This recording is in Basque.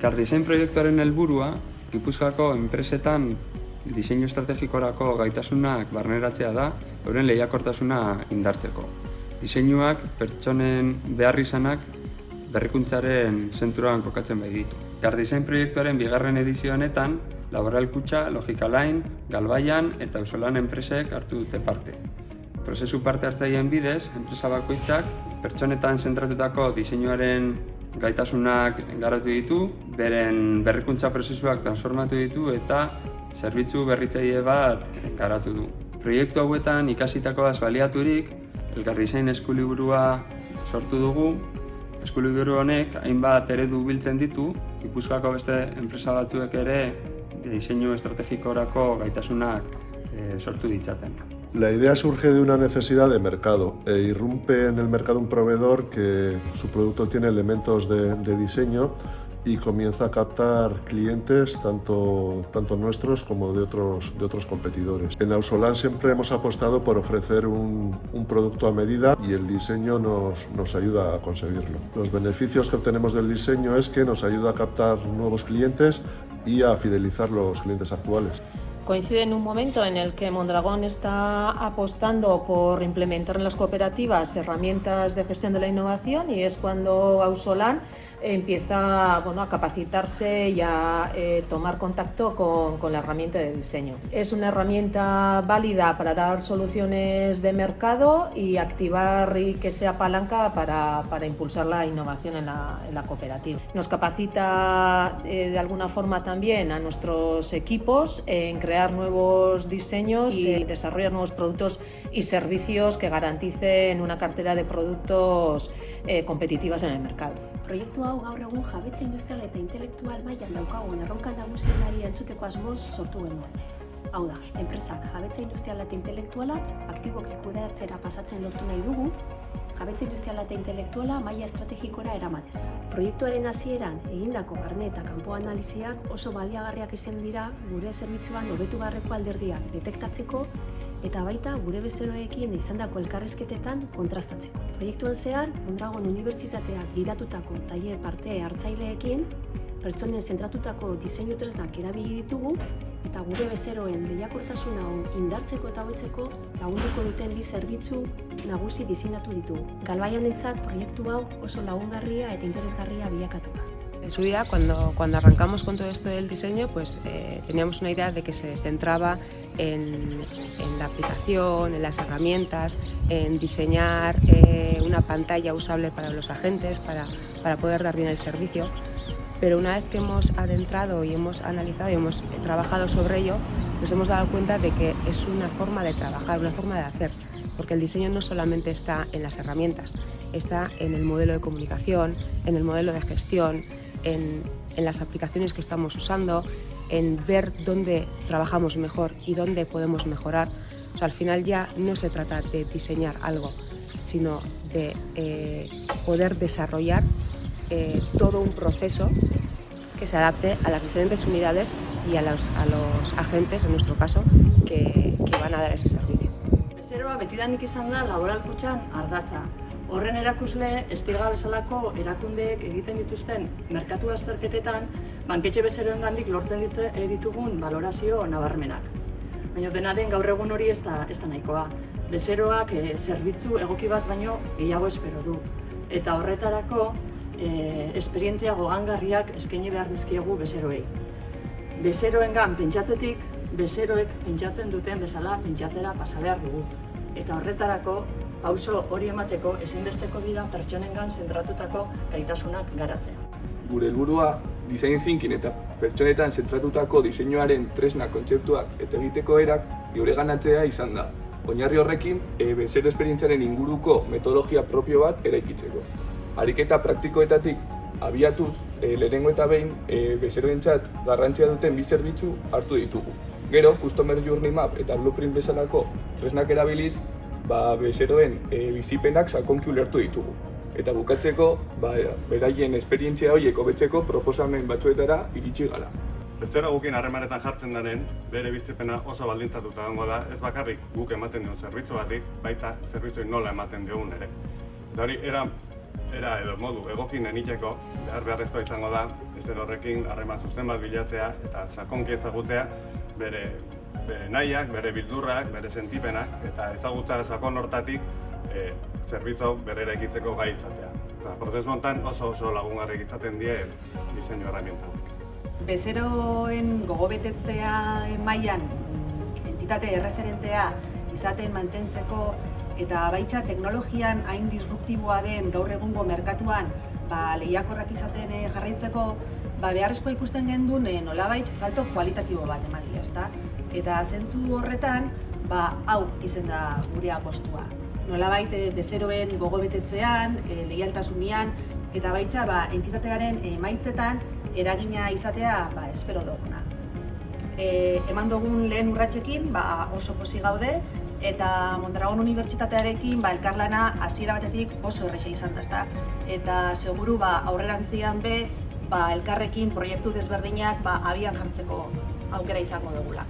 Elkardisein proiektuaren helburua, Gipuzkoako enpresetan diseinu estrategikorako gaitasunak barneratzea da, euren lehiakortasuna indartzeko. Diseinuak pertsonen beharrizanak berrikuntzaren zentroan kokatzen baititu. Elkardisein proiektuaren bigarren edizio honetan, Laboral Kutxa, Logikaline, Galbaian eta Auzolan enpresek hartu dute parte. Prozesu parte hartzaileen bidez, enpresa bakoitzak pertsonetan zentratutako diseinuaren gaitasunak garatu ditu, beren berrikuntza prozesuak transformatu ditu eta zerbitzu berritzaile bat garatu du. Proiektu hauetan ikasitakoaz baliaturik, Elkardisein eskuliburua sortu dugu. Eskuliburu honek hainbat eredu biltzen ditu, Gipuzkoako beste enpresa batzuek ere diseinu estrategikorako gaitasunak sortu ditzaten. La idea surge de una necesidad de mercado e irrumpe en el mercado un proveedor que su producto tiene elementos de diseño y comienza a captar clientes tanto nuestros como de otros competidores. En Auzolan siempre hemos apostado por ofrecer un producto a medida y el diseño nos ayuda a conseguirlo. Los beneficios que obtenemos del diseño es que nos ayuda a captar nuevos clientes y a fidelizar los clientes actuales. Coincide en un momento en el que Mondragón está apostando por implementar en las cooperativas herramientas de gestión de la innovación y es cuando Auzolan empieza a capacitarse y a tomar contacto con la herramienta de diseño. Es una herramienta válida para dar soluciones de mercado y activar y que sea palanca para impulsar la innovación en la cooperativa. Nos capacita de alguna forma también a nuestros equipos en crear nuevos diseños y desarrollar nuevos productos y servicios que garanticen una cartera de productos competitivas en el mercado. Proiektu hau gaur egun jabetza industrial eta intelektual mailan daukagun erronka nagusienari entzuteko asmoz sortu genuen. Hau da, enpresak jabetza industriala eta intelektuala aktiboki kudeatzera pasatzen lortu nahi dugu, jabetza industriala eta intelektuala maila estrategikora eramanez. Proiektuaren hasieran egindako barne eta kanpo analiziak oso baliagarriak izan dira gure zerbitzuan hobetu beharreko alderdiak detektatzeko eta baita gure bezeroekin izandako elkarrizketetan kontrastatzeko. Proiektuan zehar, Mondragon Unibertsitateak gidatutako tailer parte hartzaileekin pertsonen zentratutako diseinu tresnak erabili ditugu eta gure bezeroen lehiakortasuna indartzeko eta hobetzeko lagunduko duten bi zerbitzu nagusi diseinatu ditugu. Galbaianentzat proiektu hau oso lagungarria eta interesgarria bilakatu da. En su día, cuando arrancamos con todo esto del diseño, pues teníamos una idea de que se centraba en la aplicación, en las herramientas, en diseñar una pantalla usable para los agentes, para poder dar bien el servicio. Pero una vez que hemos adentrado y hemos analizado y hemos trabajado sobre ello, nos hemos dado cuenta de que es una forma de trabajar, una forma de hacer. Porque el diseño no solamente está en las herramientas, está en el modelo de comunicación, en el modelo de gestión, en las aplicaciones que estamos usando, en ver dónde trabajamos mejor y dónde podemos mejorar. O sea, al final ya no se trata de diseñar algo, sino de poder desarrollar todo un proceso que se adapte a las diferentes unidades y a los agentes, en nuestro caso, que van a dar ese servicio. Bezeroa betidanik izan da Laboral Kutxan ardatza. Horren erakusle Estiga bezalako erakundeek egiten dituzten merkatu azterketetan banketxe bezeroengandik lortzen ditugun balorazio nabarmenak. Baina dena den gaur egun hori ez da nahikoa. Bezeroak zerbitzu egoki bat baino gehiago espero du. Eta horretarako esperientzia gogangarriak eskaini behar dizkiegu bezeroei. Bezeroengan pentsatzetik, bezeroek pentsatzen duten bezala pentsatzera pasa behar dugu. Eta horretarako pauso hori emateko ezinbesteko dira pertsonengan zentratutako gaitasunak garatzea. Gure helburua design thinking eta pertsonetan zentratutako diseinuaren tresna kontzeptuak eta egiteko erak geureganatzea izan da. Oinarri horrekin, bezero esperientziaren inguruko metodologia propio bat eraikitzeko. Ariketa praktikoetatik abiatuz, lehenengo eta behin, bezeroentzat garrantzia duten bi zerbitzu hartu ditugu. Gero, Customer Journey Map eta Blueprint bezalako tresnak erabiliz, bezeroen bizipenak sakonki ulertu ditugu. Eta bukatzeko, beraien esperientzia horiek hobetzeko proposamen batzuetara iritsi gara. Bezero gukin harremanetan jartzen denen, bere bizipena oso baldintzatuta dago da, ez bakarrik guk ematen dion zerbitzu batik, baita zerbitzuei nola ematen diogun ere. Eta hori, era era edo modu egokin egiteko beharrezkoa izango da bezero horrekin harreman zuzen bat bilatzea eta sakonki ezagutzea bere nahiak, bere bildurrak, bere sentipenak eta ezagutza sakon hortatik zerbitzu bere eraikitzeko gai izatea. Prozesu honetan oso lagungarrik izaten die diseinu herramienta. Bezeroen gogobetetzea mailan entitate erreferentea izaten mantentzeko eta baita teknologian hain disruptiboa den gaur egungo merkatuan lehiakorrak izaten jarraitzeko beharrezkoa ikusten gendun nolabait salto kualitatibo bat ematea, ezta? Eta zentzu horretan hau izen da gure apostua. Nolabait bezeroen gogobetetzean, leialtasunean eta baita entitatearen emaitzetan eragina izatea espero duguna. Eman dugun lehen urratsekin oso pozik gaude eta Mondragon Unibertsitatearekin elkarlana hasiera batetik oso erraza izan da, ezta? Eta seguru aurrerantzian elkarrekin proiektu desberdinak abian jartzeko aukera izango dugula.